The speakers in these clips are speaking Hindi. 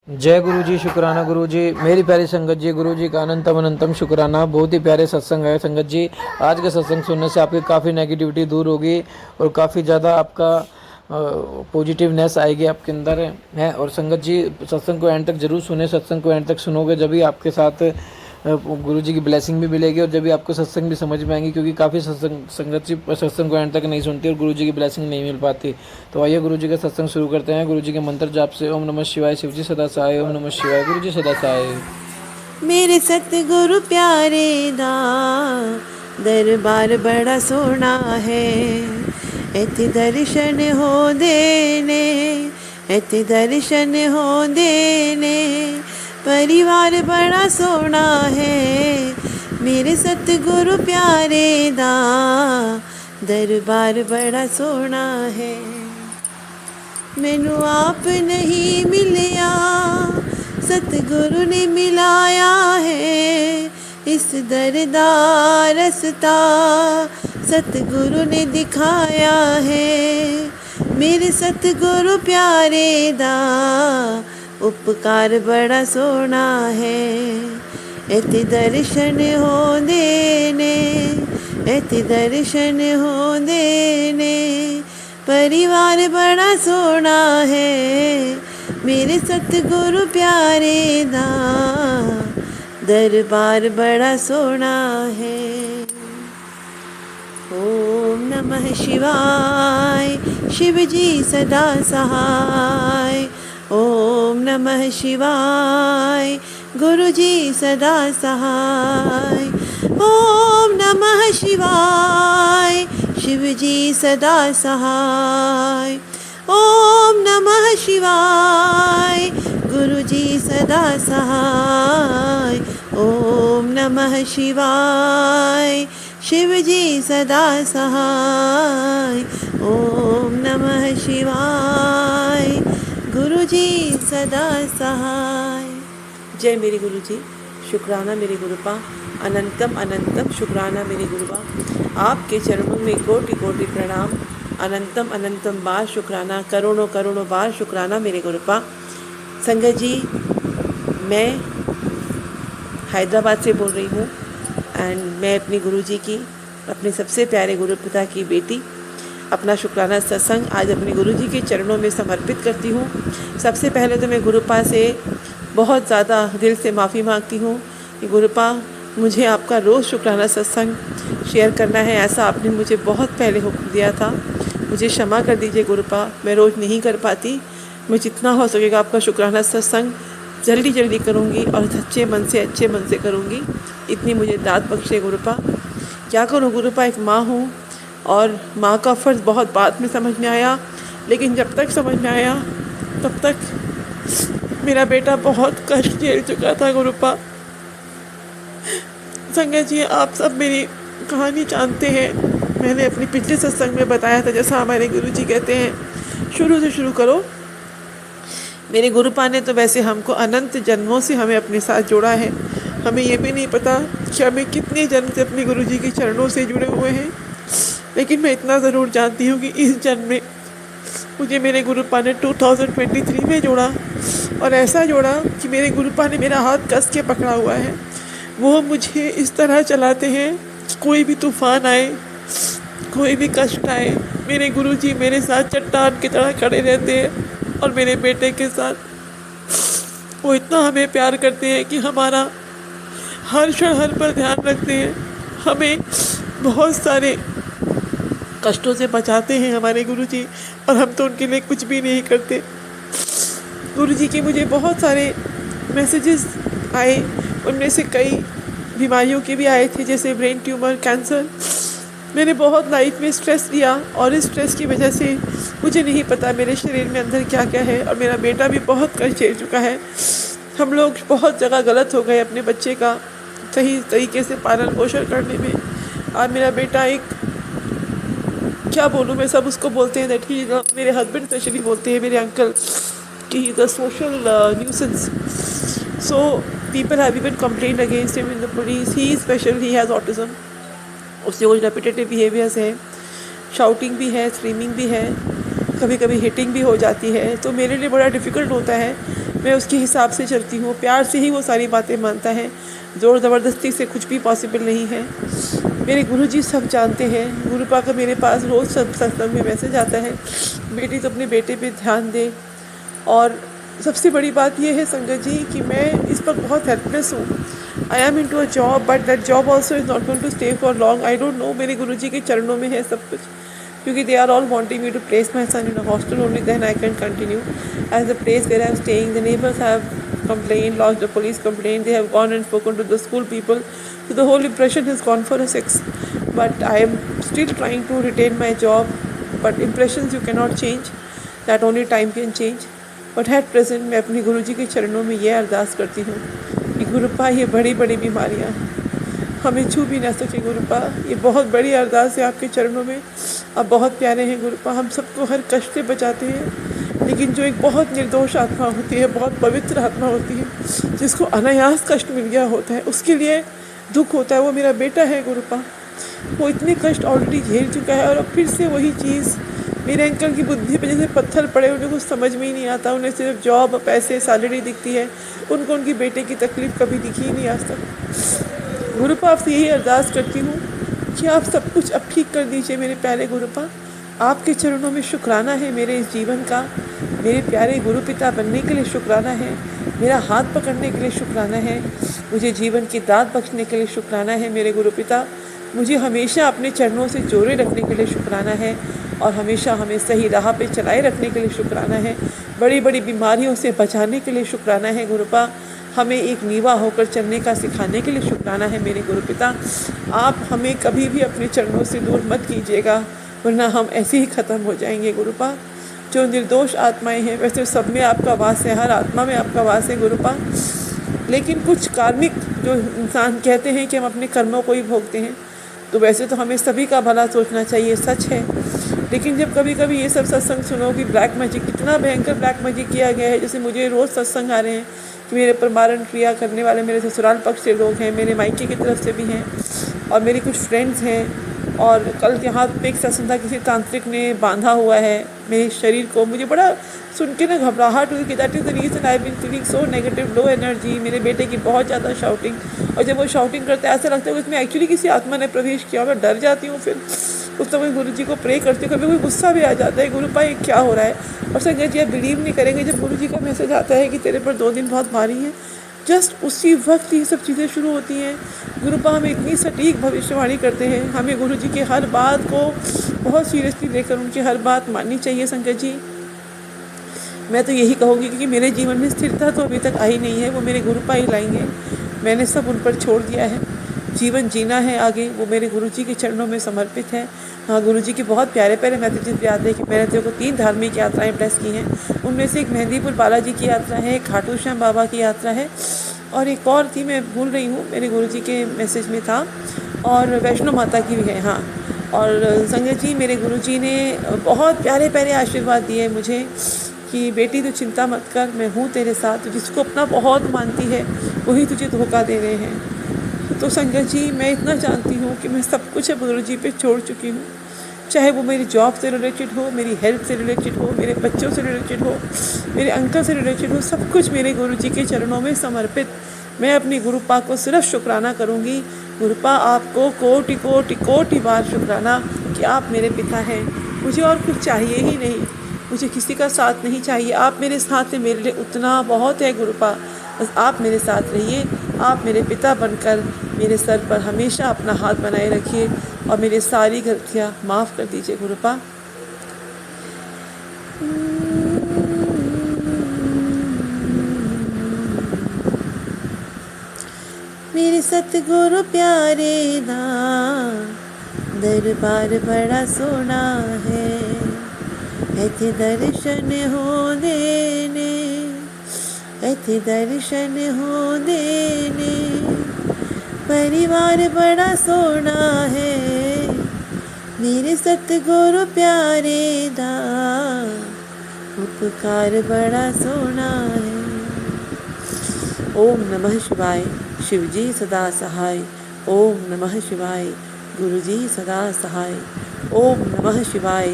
जय गुरु जी, शुक्राना गुरु जी। मेरी प्यारी संगत जी, गुरु जी का अनंतम अनंतम शुक्राना। बहुत ही प्यारे सत्संग है संगत जी। आज के सत्संग सुनने से आपकी काफ़ी नेगेटिविटी दूर होगी और काफ़ी ज़्यादा आपका पॉजिटिवनेस आएगी आपके अंदर है। और संगत जी, सत्संग को एंड तक जरूर सुने। सत्संग को एंड तक सुनोगे जब भी आपके साथ गुरु जी की ब्लेसिंग भी मिलेगी और जब भी आपको सत्संग भी समझ में आएंगी, क्योंकि काफ़ी संगत जी सत्संग को एंड तक नहीं सुनती और गुरु जी की ब्लेसिंग नहीं मिल पाती। तो आइए गुरु जी का सत्संग शुरू करते हैं। गुरु जी के मंत्र जाप से। ओम नमः शिवाय। शिव जी सदा सहाय। ओम नमः शिवाय। गुरु जी सदा सहाय। मेरे सतगुरु प्यारे दा दरबार बड़ा सोना है। इत्थे दर्शन हो देने, इत्थे दर्शन हो देने, परिवार बड़ा सोना है। मेरे सतगुरु प्यारे दा दरबार बड़ा सोना है। मैनू आप नहीं मिलिया, सतगुरु ने मिलाया है। इस दर दा रस्ता सतगुरु ने दिखाया है। मेरे सतगुरु प्यारे दा उपकार बड़ा सोना है। इत्थे दर्शन हो देने, इत्थे दर्शन हो देने, परिवार बड़ा सोना है। मेरे सतगुरु प्यारे दा दरबार बड़ा सोना है। ओम नमः शिवाय। शिव जी सदा सहाय। ओम नमः शिवाय। गुरु जी सदा सहाय। ओम नमः शिवाय। शिव जी सदा सहाय। ओम नमः शिवाय। गुरु जी सदा सहाय। ओम नमः शिवाय। शिव जी सदा सहाय। ओम नमः शिवाय। गुरु जी सदा सहाय। जय मेरे गुरु जी। शुक्राना मेरे गुरुपा। अनंतम अनंतम शुक्राना मेरे गुरुपा। आपके चरणों में कोटि कोटि प्रणाम। अनंतम अनंतम बार शुक्राना, करोड़ों करोड़ों बार शुक्राना मेरे गुरुपा। संगत जी, मैं हैदराबाद से बोल रही हूँ एंड मैं अपने गुरुजी की, अपने सबसे प्यारे गुरुपिता की बेटी, अपना शुक्राना सत्संग आज अपने गुरुजी के चरणों में समर्पित करती हूँ। सबसे पहले तो मैं गुरुपा से बहुत ज़्यादा दिल से माफ़ी मांगती हूँ कि गुरुपा, मुझे आपका रोज़ शुक्राना सत्संग शेयर करना है, ऐसा आपने मुझे बहुत पहले हुक्म दिया था। मुझे क्षमा कर दीजिए गुरुपा, मैं रोज़ नहीं कर पाती। मैं जितना हो सकेगा आपका शुक्राना सत्संग जल्दी जल्दी करूँगी और अच्छे मन से करूँगी। इतनी मुझे दाद बख्शे गुरुपा। क्या करूँ गुरुपा, एक माँ हूँ और माँ का फ़र्ज़ बहुत बाद में समझ में आया, लेकिन जब तक समझ में आया तब तक मेरा बेटा बहुत कष्ट झेल चुका था गुरुपा। संगत जी, आप सब मेरी कहानी जानते हैं। मैंने अपनी पिछले सत्संग में बताया था, जैसा हमारे गुरुजी कहते हैं शुरू से शुरू करो। मेरे गुरुपा ने तो वैसे हमको अनंत जन्मों से हमें अपने साथ जोड़ा है। हमें ये भी नहीं पता कि हमें कितने जन्म से अपने गुरुजी के चरणों से जुड़े हुए हैं, लेकिन मैं इतना ज़रूर जानती हूँ कि इस जन्म में मुझे मेरे गुरुपा ने 2023 में जोड़ा, और ऐसा जोड़ा कि मेरे गुरुपा ने मेरा हाथ कस के पकड़ा हुआ है। वो मुझे इस तरह चलाते हैं कि कोई भी तूफ़ान आए, कोई भी कष्ट आए, मेरे गुरुजी मेरे साथ चट्टान की तरह खड़े रहते हैं। और मेरे बेटे के साथ वो इतना हमें प्यार करते हैं कि हमारा हर क्षण हर पर ध्यान रखते हैं। हमें बहुत सारे कष्टों से बचाते हैं हमारे गुरुजी, और हम तो उनके लिए कुछ भी नहीं करते। गुरुजी के मुझे बहुत सारे मैसेजेस आए, उनमें से कई बीमारियों के भी आए थे, जैसे ब्रेन ट्यूमर, कैंसर। मैंने बहुत लाइफ में स्ट्रेस लिया और इस स्ट्रेस की वजह से मुझे नहीं पता मेरे शरीर में अंदर क्या क्या है, और मेरा बेटा भी बहुत कष्ट झेल चुका है। हम लोग बहुत जगह गलत हो गए अपने बच्चे का सही तरीके से पालन पोषण करने में। और मेरा बेटा एक, क्या बोलूँ मैं, सब उसको बोलते हैं दैट ही, मेरे हस्बैंड स्पेशली बोलते हैं, मेरे अंकल, कि he is a social nuisance. So people have even complaint against him in the police. He is special, he has autism. उससे कुछ रेपिटेटिव बिहेवियर्स है, शाउटिंग भी है, स्क्रीमिंग भी है, कभी कभी हिटिंग भी हो जाती है। तो मेरे लिए बड़ा डिफ़िकल्ट होता है मैं उसके हिसाब से चलती हूँ, प्यार से ही वो सारी बातें मानता है, ज़ोर ज़बरदस्ती से कुछ भी पॉसिबल नहीं है। मेरे गुरुजी सब जानते हैं। गुरुपा का मेरे पास रोज़ सत्संग में मैसेज आता है, बेटी तो अपने बेटे पे ध्यान दे। और सबसे बड़ी बात यह है संगत जी कि मैं इस पर बहुत हेल्पलेस हूँ। I am into a job, but that job also is not going to stay for long. I don't know, मेरे गुरुजी के चरणों में है सब कुछ, क्योंकि they are all wanting me to place my son in a hostel, only then I can continue. As the place where I am staying, the neighbors have complained, lodged a police complaint, they have gone and spoken to the school people, so the whole impression has gone for a 6. But I am still trying to retain my job, but impressions you cannot change, that only time can change. But at present मैं अपने गुरुजी के चरणों में ये अरदास करती हूँ कि गुरुपा ये बड़ी बड़ी बीमारियाँ हमें छू भी ना सके। गुरुपा ये बहुत बड़ी अरदास है आपके चरणों में। आप बहुत प्यारे हैं गुरुपा, हम सबको हर कष्ट से बचाते हैं, लेकिन जो एक बहुत निर्दोष आत्मा होती है, बहुत पवित्र आत्मा होती है, जिसको अनायास कष्ट मिल गया होता है, उसके लिए दुख होता है। वो मेरा बेटा है गुरुपा, वो इतने कष्ट ऑलरेडी झेल चुका है, और अब फिर से वही चीज़ मेरे अंकल की बुद्धि पे जैसे पत्थर पड़े। उन्हें कुछ समझ में ही नहीं आता, उन्हें सिर्फ जॉब, पैसे, सैलरी दिखती है, उनको उनकी बेटे की तकलीफ़ कभी दिखी ही नहीं आज तक। गुरुपा आपसे यही अरदास करती हूँ कि आप सब कुछ अब ठीक कर दीजिए मेरे प्यारे गुरुपा। आपके चरणों में शुक्राना है मेरे इस जीवन का, मेरे प्यारे गुरु पिता बनने के लिए शुक्राना है, मेरा हाथ पकड़ने के लिए शुक्राना है, मुझे जीवन की दात बख्शने के लिए शुक्राना है मेरे गुरु पिता, मुझे हमेशा अपने चरणों से जोड़े रखने के लिए शुक्राना है, और हमेशा हमें सही राह पे चलाए रखने के लिए शुक्राना है, बड़ी बड़ी बीमारियों से बचाने के लिए शुक्राना है गुरुपा, हमें एक नीवा होकर चलने का सिखाने के लिए शुक्राना है मेरे गुरु पिता। आप हमें कभी भी अपने चरणों से दूर मत कीजिएगा, वरना हम ऐसे ही ख़त्म हो जाएंगे गुरुपा। जो निर्दोष आत्माएं हैं, वैसे सब में आपका वास है, हर आत्मा में आपका वास है गुरुपा, लेकिन कुछ कार्मिक जो इंसान कहते हैं कि हम अपने कर्मों को ही भोगते हैं, तो वैसे तो हमें सभी का भला सोचना चाहिए, सच है। लेकिन जब कभी कभी ये सब सत्संग सुनो कि ब्लैक मैजिक, कितना भयंकर ब्लैक मैजिक किया गया है। जैसे मुझे रोज़ सत्संग आ रहे हैं कि मेरे पर मारण क्रिया करने वाले मेरे ससुराल पक्ष से लोग हैं, मेरे मायके की तरफ से भी हैं, और मेरी कुछ फ्रेंड्स हैं। और कल यहाँ पे एक सत्संग था, किसी तांत्रिक ने बांधा हुआ है मेरे शरीर को। मुझे बड़ा सुन के ना घबराहट हुई कि that is the reason I been feeling so negative, low energy. मेरे बेटे की बहुत ज़्यादा शाउटिंग, और जब वो शाउटिंग करता है ऐसा लगता है कि उसमें एक्चुअली किसी आत्मा ने प्रवेश किया। मैं डर जाती हूँ, फिर उस समय गुरु जी को प्रे करती हूँ। कभी कोई गुस्सा भी आ जाता है, गुरुपा ये क्या हो रहा है। और संगत जी आप बिलीव नहीं करेंगे, जब गुरु जी का मैसेज आता है कि तेरे पर 2 दिन बहुत भारी है, जस्ट उसी वक्त ये सब चीज़ें शुरू होती हैं। गुरुपा हमें इतनी सटीक भविष्यवाणी करते हैं, हमें गुरु जी की हर बात को बहुत सीरियसली लेकर उनकी हर बात माननी चाहिए। संगत जी मैं तो यही कहूँगी, क्योंकि मेरे जीवन में स्थिरता तो अभी तक आई नहीं है, वो मेरे गुरुपा ही लाएंगे। मैंने सब उन पर छोड़ दिया है, जीवन जीना है आगे, वो मेरे गुरुजी के चरणों में समर्पित है। हाँ, गुरुजी के बहुत प्यारे प्यारे मैसेजेस भी आते हैं कि मैंने तेरे को 3 धार्मिक यात्राएं ब्लेस की हैं, उनमें से एक मेहंदीपुर बालाजी की यात्रा है, एक खाटू श्याम बाबा की यात्रा है, और एक और थी मैं भूल रही हूँ, मेरे गुरुजी के मैसेज में था, और वैष्णो माता की भी है। हाँ, और संगत जी मेरे गुरुजी ने बहुत प्यारे प्यारे आशीर्वाद दिए मुझे कि बेटी तू चिंता मत कर, मैं हूँ तेरे साथ। तो जिसको अपना बहुत मानती है वही तुझे धोखा दे रहे हैं। तो संगत जी मैं इतना जानती हूँ कि मैं सब कुछ अब गुरु जी पे छोड़ चुकी हूँ, चाहे वो मेरी जॉब से रिलेटेड हो, मेरी हेल्थ से रिलेटेड हो, मेरे बच्चों से रिलेटेड हो, मेरे अंकल से रिलेटेड हो, सब कुछ मेरे गुरु जी के चरणों में समर्पित। मैं अपनी गुरुपा को सिर्फ शुक्राना करूँगी। गुरुपा आपको कोटि कोटि कोटि बार शुक्राना कि आप मेरे पिता हैं। मुझे और कुछ चाहिए ही नहीं, मुझे किसी का साथ नहीं चाहिए। आप मेरे साथ हैं, मेरे लिए उतना बहुत है गुरुपा। बस आप मेरे साथ रहिए, आप मेरे पिता बनकर मेरे सर पर हमेशा अपना हाथ बनाए रखिए और मेरी सारी गलतियाँ माफ़ कर दीजिए गुरुपा। मेरे सतगुरु प्यारे दा दरबार बड़ा सोना है, इत्थे दर्शन होंदे ने, इत्थे दर्शन होंदे ने। परिवार बड़ा सोना है, मेरे सतगुरु प्यारे दा उपकार बड़ा सोना है। ओम नमः शिवाय। शिवजी सदा सहाय। ओम नमः शिवाय। गुरुजी सदा सहाय। ओम नमः शिवाय।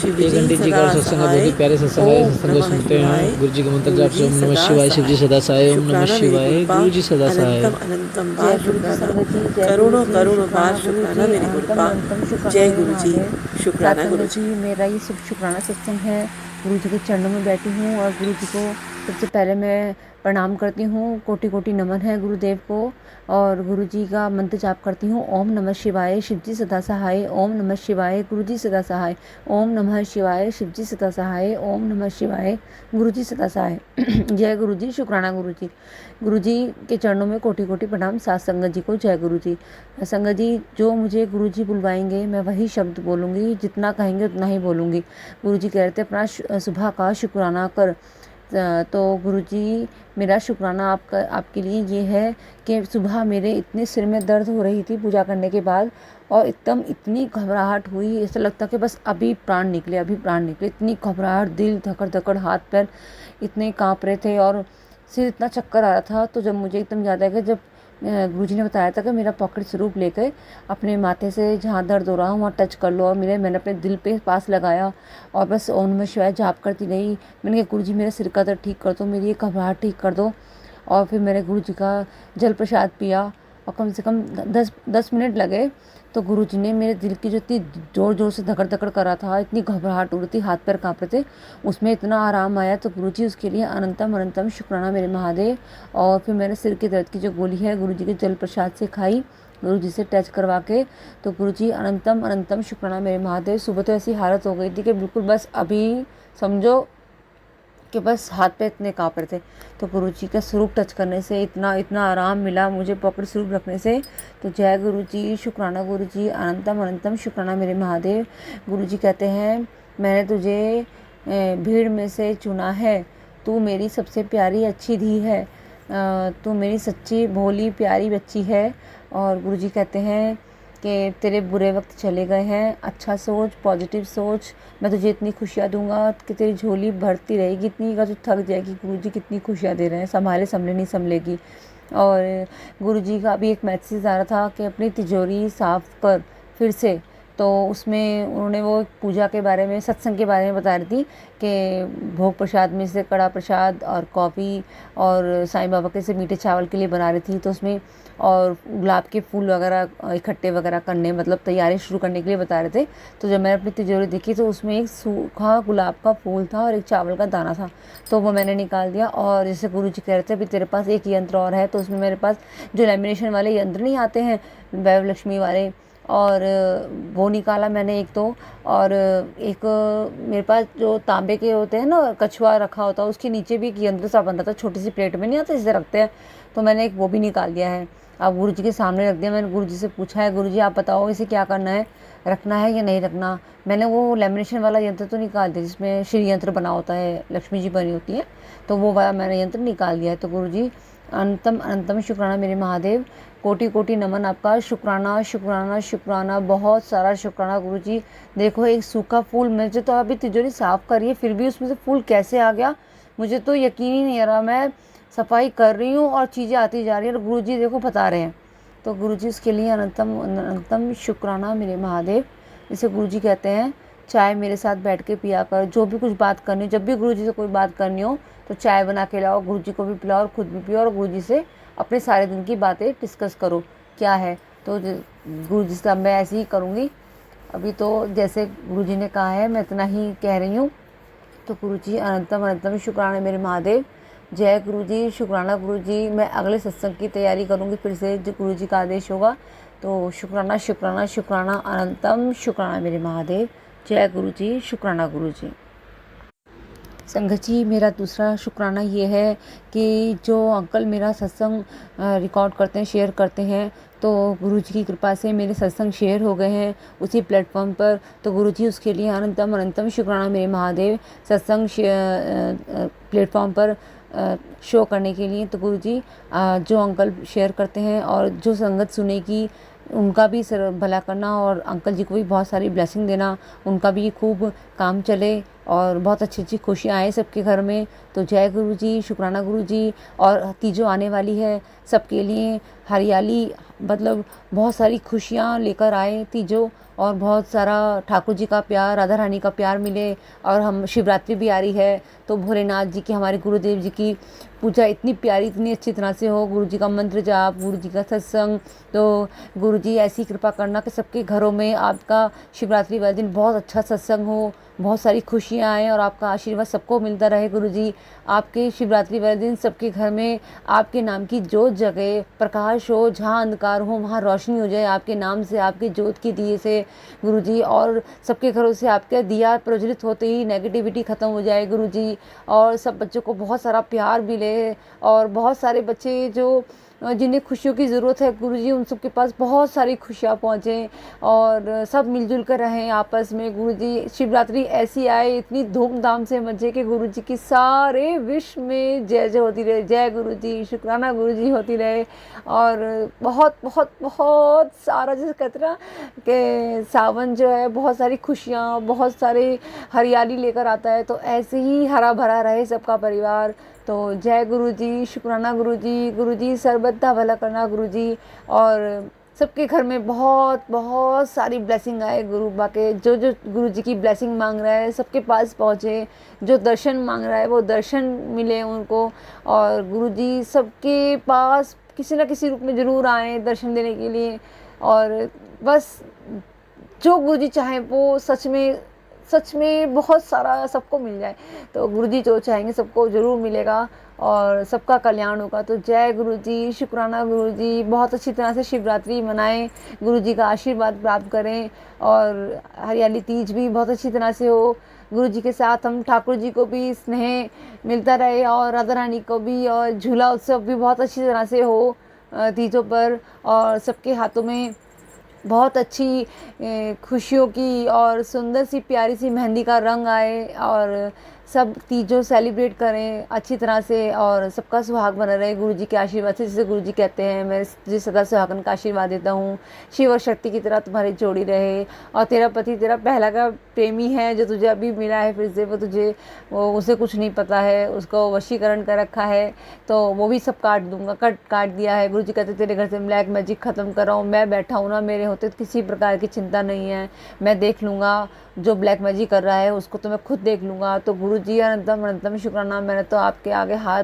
शिव एक जी घंटे जी का सदा सत्संग है, बहुत सहाय। ही प्यारे सत्संग है। ओम सत्संग को नमः सुनते शिवाय। हैं, गुरु जी का मंत्र गुरु जाप से जी ओम नमः सदा शिवाय, शिव जी सहाय। सदा सहाय, ओम नमः शुक्राना मेरी शिवाय, गुरुपा, गुरु जी सदा सहाय। अनंतम अनंतम जय बार गुरुदेव शुक्राना। संगत जी, जय गुरु करोड़ों जी, करोड़ों बार शुक्राना गुरु शुक्राना जी, मेरी अनंतम गुरुपा। अनंतम शुक्राना जय मेरे गुरु जी। महादेव। सात शुक्राना गुरु संगत जी। जी, मेरा ये शुक्राना सत्संग है। गुरु जी के चरणों में बैठी हूँ और गुरु जी को सबसे पहले मैं प्रणाम करती हूँ, कोटि कोटि नमन है गुरुदेव को। और गुरु जी का मंत्र जाप करती हूँ, ओम नमः शिवाय, शिव जी सदा सहाय, ओम नमः शिवाय, गुरु जी सदा सहाय, ओम नमः शिवाय, शिव जी सदा सहाय, ओम नमः शिवाय, गुरु जी सदा सहाय। जय गुरु जी, शुक्राना गुरु जी। गुरु जी के चरणों में कोटि कोटि प्रणाम। सात संगत जी को जय गुरु जी। संगत जी, जो मुझे गुरु जी बुलवाएंगे मैं वही शब्द बोलूँगी, जितना कहेंगे उतना ही बोलूँगी। गुरु जी कह रहे थे अपना सुबह का शुक्राना कर। तो गुरुजी, मेरा शुक्राना आपके लिए ये है कि सुबह मेरे इतने सिर में दर्द हो रही थी पूजा करने के बाद, और एकदम इतनी घबराहट हुई, ऐसा लगता कि बस अभी प्राण निकले, अभी प्राण निकले। इतनी घबराहट, दिल धकड़ धकड़, हाथ पैर इतने काँप रहे थे और सिर इतना चक्कर आ रहा था। तो जब मुझे एकदम याद आया कि जब गुरुजी ने बताया था कि मेरा पॉकेट स्वरूप लेकर अपने माथे से जहाँ दर्द हो रहा है वहाँ टच कर लो, और मैंने अपने दिल पे पास लगाया और बस ओम नमः शिवाय जाप करती रही। मैंने कहा गुरुजी मेरे सिर का दर्द ठीक कर दो, मेरी ये घबराहट ठीक कर दो। और फिर मैंने गुरुजी का जल प्रसाद पिया और कम से कम 10 मिनट लगे। तो गुरुजी ने मेरे दिल की जो इतनी ज़ोर ज़ोर से धकड़ धकड़ करा था, इतनी घबराहट हो रही थी, हाथ पैर काँप रहे थे, उसमें इतना आराम आया। तो गुरुजी, उसके लिए अनंतम अनंतम शुक्राना मेरे महादेव। और फिर मैंने सिर के दर्द की जो गोली है गुरुजी के जल प्रसाद से खाई, गुरुजी से टच करवा के। तो गुरुजी, अनंतम अनंतम शुक्राना मेरे महादेव। सुबह तो ऐसी हालत हो गई थी कि बिल्कुल बस अभी समझो कि बस हाथ पे इतने काँप रहे थे। तो गुरुजी का स्वरूप टच करने से इतना इतना आराम मिला मुझे, पॉकेट स्वरूप रखने से। तो जय गुरुजी, शुक्राना गुरुजी, अनंतम अनंतम शुक्राना मेरे महादेव। गुरुजी कहते हैं, मैंने तुझे भीड़ में से चुना है, तू मेरी सबसे प्यारी अच्छी धी है, तू मेरी सच्ची भोली प्यारी बच्ची है। और गुरुजी कहते हैं कि तेरे बुरे वक्त चले गए हैं, अच्छा सोच, पॉजिटिव सोच, मैं तुझे इतनी खुशियाँ दूंगा कि तेरी झोली भरती रहेगी, इतनी का तो थक जाएगी। गुरुजी कितनी खुशियाँ दे रहे हैं, संभाले संभले नहीं संभलेगी। और गुरुजी का भी एक मैसेज आ रहा था कि अपनी तिजोरी साफ कर फिर से। तो उसमें उन्होंने वो पूजा के बारे में, सत्संग के बारे में बता रही थी कि भोग प्रसाद में से कड़ा प्रसाद और कॉफ़ी और साईं बाबा के से मीठे चावल के लिए बना रही थी। तो उसमें और गुलाब के फूल वगैरह इकट्ठे वगैरह करने, मतलब तैयारी शुरू करने के लिए बता रहे थे। तो जब मैंने अपनी तिजोरी देखी तो उसमें एक सूखा गुलाब का फूल था और एक चावल का दाना था। तो वो मैंने निकाल दिया। और जैसे गुरुजी कह रहे थे अभी तेरे पास एक यंत्र और है, तो उसमें मेरे पास जो लेमिनेशन वाले यंत्र नहीं आते हैं वैभव लक्ष्मी वाले, और वो निकाला मैंने एक। तो और एक मेरे पास जो तांबे के होते हैं ना, कछुआ रखा होता है, उसके नीचे भी एक यंत्र सा बन रहा था, छोटी सी प्लेट में नहीं आता जिसे रखते हैं। तो मैंने एक वो भी निकाल दिया है, अब गुरुजी के सामने रख दिया। मैंने गुरुजी से पूछा है, गुरुजी आप बताओ इसे क्या करना है, रखना है या नहीं रखना। मैंने वो लेमिनेशन वाला यंत्र तो निकाल दिया जिसमें श्री यंत्र बना होता है, लक्ष्मी जी बनी होती है, तो वो वाला मैंने यंत्र निकाल दिया है। तो गुरुजी, अनंतम अनंतम शुक्राना मेरे महादेव, कोटि कोटि नमन आपका। शुक्राना शुक्राना शुक्राना, बहुत सारा शुक्राना गुरुजी। देखो एक सूखा फूल, मुझे तो अभी तिजोरी साफ़ करिए फिर भी उसमें से फूल कैसे आ गया, मुझे तो यकीन ही नहीं आ रहा। मैं सफाई कर रही हूँ और चीज़ें आती जा रही हैं और गुरुजी देखो बता रहे हैं। तो गुरुजी, उसके लिए अनंतम अनंतम शुक्राना मेरे महादेव। इसे गुरुजी कहते हैं, चाय मेरे साथ बैठ के पिया कर, जो भी कुछ बात करनी हो, जब भी गुरुजी से कोई बात करनी हो तो चाय बना के लाओ, गुरुजी को भी पिलाओ और खुद भी पियो, और गुरुजी से अपने सारे दिन की बातें डिस्कस करो क्या है। तो गुरुजी से मैं ऐसे ही करूँगी अभी। तो जैसे गुरुजी ने कहा है मैं इतना ही कह रही हूँ। तो गुरुजी, अनंतम अनंतम शुक्राना मेरे महादेव। जय गुरुजी, शुक्राना गुरुजी। मैं अगले सत्संग की तैयारी करूँगी फिर से, जो गुरुजी का आदेश होगा। तो शुक्राना शुक्राना शुक्राना, अनंतम शुक्राना मेरे महादेव। जय गुरुजी, शुक्राना गुरुजी। संगत जी, मेरा दूसरा शुक्राना ये है कि जो अंकल मेरा सत्संग रिकॉर्ड करते हैं, शेयर करते हैं, तो गुरुजी की कृपा से मेरे सत्संग शेयर हो गए हैं उसी प्लेटफॉर्म पर। तो गुरुजी, उसके लिए अनंतम अनंतम शुक्राना मेरे महादेव, सत्संग प्लेटफॉर्म पर शो करने के लिए। तो गुरुजी, जो अंकल शेयर करते हैं और जो संगत सुनेगी उनका भी भला करना, और अंकल जी को भी बहुत सारी ब्लेसिंग देना, उनका भी खूब काम चले और बहुत अच्छी अच्छी खुशियाँ आए सबके घर में। तो जय गुरु जी, शुक्राना गुरु जी। और तीजों आने वाली है, सबके लिए हरियाली मतलब बहुत सारी खुशियाँ लेकर आए तीजों, और बहुत सारा ठाकुर जी का प्यार, राधा रानी का प्यार मिले। और हम शिवरात्रि भी आ रही है, तो भोलेनाथ जी की, हमारे गुरुदेव जी की पूजा इतनी प्यारी, इतनी अच्छी तरह से हो, गुरु जी का मंत्र जाप, गुरु जी का सत्संग। तो गुरु जी ऐसी कृपा करना कि सबके घरों में आपका शिवरात्रि वाले दिन बहुत अच्छा सत्संग हो, बहुत सारी खुशियाँ आएँ और आपका आशीर्वाद सबको मिलता रहे। गुरु जी आपके शिवरात्रि वाले दिन सबके घर में आपके नाम की जोत जगे, प्रकाश हो, जहाँ अंधकार हो वहाँ रोशनी हो जाए आपके नाम से, आपके जोत के दिए से गुरु जी। और सबके घरों से आपका दिया प्रज्वलित होते ही नेगेटिविटी ख़त्म हो जाए गुरु जी। और सब बच्चों को बहुत सारा प्यार मिले, और बहुत सारे बच्चे जो जिन्हें खुशियों की ज़रूरत है गुरु जी, उन सब के पास बहुत सारी खुशियाँ पहुँचें और सब मिलजुल कर रहें आपस में। गुरु जी शिवरात्रि ऐसी आए, इतनी धूमधाम से मचे कि गुरु जी की सारे विश्व में जय जय होती रहे। जय गुरु जी, शुक्राना गुरु जी होती रहे। और बहुत बहुत बहुत सारा, जैसे कहते ना कि सावन जो है बहुत सारी खुशियाँ, बहुत सारे हरियाली लेकर आता है, तो ऐसे ही हरा भरा रहे सबका परिवार। तो जय गुरु जी, शुक्राना गुरु जी सर्वदा भला करना गुरु जी। और सबके घर में बहुत बहुत सारी ब्लेसिंग आए गुरु बा के। जो जो गुरु जी की ब्लेसिंग मांग रहा है सबके पास पहुँचे, जो दर्शन मांग रहा है वो दर्शन मिले उनको। और गुरु जी सबके पास किसी न किसी रूप में ज़रूर आए दर्शन देने के लिए। और बस जो गुरु जी चाहें वो सच में बहुत सारा सबको मिल जाए। तो गुरु जी जो चाहेंगे सबको ज़रूर मिलेगा और सबका कल्याण होगा। तो जय गुरु जी, शुक्राना गुरु जी। बहुत अच्छी तरह से शिवरात्रि मनाएं, गुरु जी का आशीर्वाद प्राप्त करें। और हरियाली तीज भी बहुत अच्छी तरह से हो। गुरु जी के साथ हम ठाकुर जी को भी स्नेह मिलता रहे, और राधा रानी को भी, और झूला उत्सव भी बहुत अच्छी तरह से हो तीजों पर। और सबके हाथों में बहुत अच्छी खुशियों की और सुंदर सी प्यारी सी मेहंदी का रंग आए, और सब तीजों सेलिब्रेट करें अच्छी तरह से, और सबका सुहाग बना रहे गुरु जी के आशीर्वाद से। जैसे गुरु जी कहते हैं, मैं तुझे सदा सुहागन का आशीर्वाद देता हूँ, शिव और शक्ति की तरह तुम्हारी जोड़ी रहे। और तेरा पति तेरा पहला का प्रेमी है जो तुझे अभी मिला है फिर से, वो उसे कुछ नहीं पता है, उसको वशीकरण कर रखा है, तो वो भी सब काट दूंगा, काट दिया है। गुरु जी कहते तेरे घर से ब्लैक मैजिक ख़त्म कर रहा हूँ, मैं बैठा हूँ ना, मेरे होते किसी प्रकार की चिंता नहीं है, मैं देख लूँगा जो ब्लैक मैजिक कर रहा है उसको तो मैं खुद देख लूँगा। तो गुरु जी अनंतम अनंतम शुक्राना, मैंने तो आपके आगे हाथ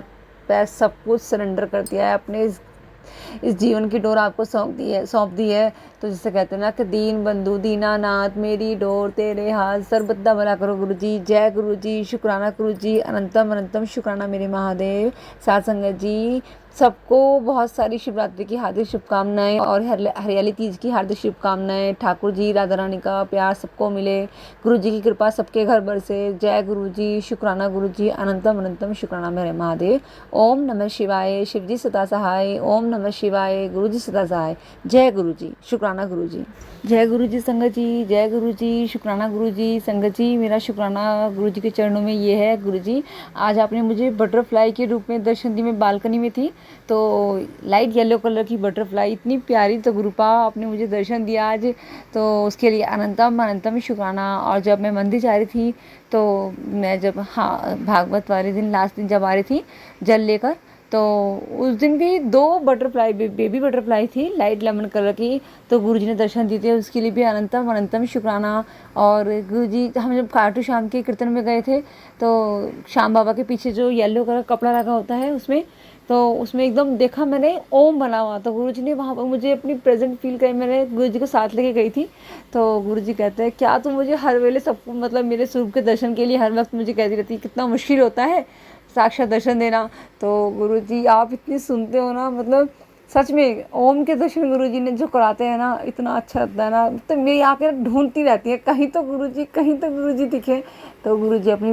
पैर सब कुछ सरेंडर कर दिया है, अपने इस जीवन की डोर आपको सौंप दी है। तो जैसे कहते हैं ना कि दीन बंधु दीनानाथ, मेरी डोर तेरे हाथ, सर्वदा भला करो गुरु जी। जय गुरु जी, शुक्राना गुरु जी, अनंतम अनंतम शुक्राना मेरे महादेव। साथ संगत जी सबको बहुत सारी शिवरात्रि की हार्दिक शुभकामनाएं और हरियाली तीज की हार्दिक शुभकामनाएं। ठाकुर जी राधा रानी का प्यार सबको मिले, गुरु जी की कृपा सबके घर बरसे। जय गुरु जी, शुक्राना गुरु जी, अनंतम अनंतम शुक्राना मेरे महादेव। ओम नमः शिवाय, शिव जी सदा सहाय। ओम नमः शिवाय, गुरु जी सदा सहाय। जय गुरु जी, शुक्राना गुरु जी। जय गुरु जी संगत जी, जय गुरु जी, शुक्राना गुरु जी। संगत जी मेरा शुक्राना गुरु जी के चरणों में ये है, गुरु जी आज आपने मुझे बटरफ्लाई के रूप में दर्शन दी। मैं बालकनी में थी तो लाइट येलो कलर की बटरफ्लाई इतनी प्यारी, तो गुरुपा आपने मुझे दर्शन दिया आज, तो उसके लिए अनंतम अनंतम शुक्राना। और जब मैं मंदिर जा रही थी तो मैं जब भागवत वाले दिन लास्ट दिन जब आ रही थी जल लेकर, तो उस दिन भी 2 बटरफ्लाई बेबी बटरफ्लाई थी लाइट लेमन कलर की, तो गुरुजी ने दर्शन दिए थे, उसके लिए भी अनंतम अनंतम शुक्राना। और गुरुजी हम जब खाटू श्याम के कीर्तन में गए थे तो श्याम बाबा के पीछे जो येलो कलर कपड़ा लगा होता है उसमें एकदम देखा मैंने ओम बना हुआ, तो गुरुजी ने वहाँ पर मुझे अपनी प्रेजेंट फील करी। मैंने गुरुजी को साथ लेके गई थी, तो गुरुजी कहते हैं क्या तुम मुझे हर वेले सबको मतलब मेरे स्वरूप के दर्शन के लिए हर वक्त मुझे कहती रहती है, कितना मुश्किल होता है साक्षात दर्शन देना। तो गुरुजी आप इतनी सुनते हो ना, मतलब सच में ओम के दर्शन गुरुजी ने जो कराते हैं ना, इतना अच्छा लगता है ना। तो मेरी आंखें ढूंढती रहती है कहीं तो गुरुजी दिखे, तो गुरुजी अपनी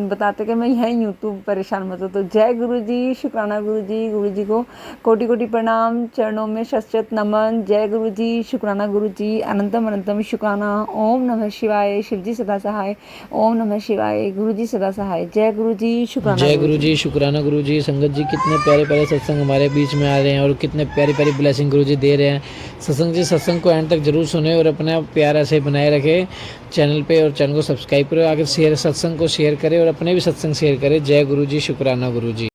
बताते कि मैं यहीं यूँ, तू परेशान मत हो। तो जय गुरुजी, शुक्राना गुरुजी को कोटि कोटि प्रणाम, चरणों में शत नमन। जय गुरुजी, शुक्राना गुरुजी, अनंतम अनंतम शुक्राना। ओम नमः शिवाय, शिवजी सदा सहाय। ओम नमः शिवाय, गुरुजी सदा सहाय। जय गुरुजी, शुक्राना। जय गुरुजी, शुक्राना गुरुजी। संगत जी कितने प्यारे प्यारे सत्संग हमारे बीच में आ रहे हैं और कितने इतने प्यारी प्यारी ब्लेसिंग गुरुजी दे रहे हैं। सत्संग को एंड तक जरूर सुने और अपना प्यार ऐसे बनाए रखें चैनल पे, और चैनल को सब्सक्राइब करें, आगे सत्संग को शेयर करें और अपने भी सत्संग शेयर करें। जय गुरु जी, शुक्राना गुरु जी।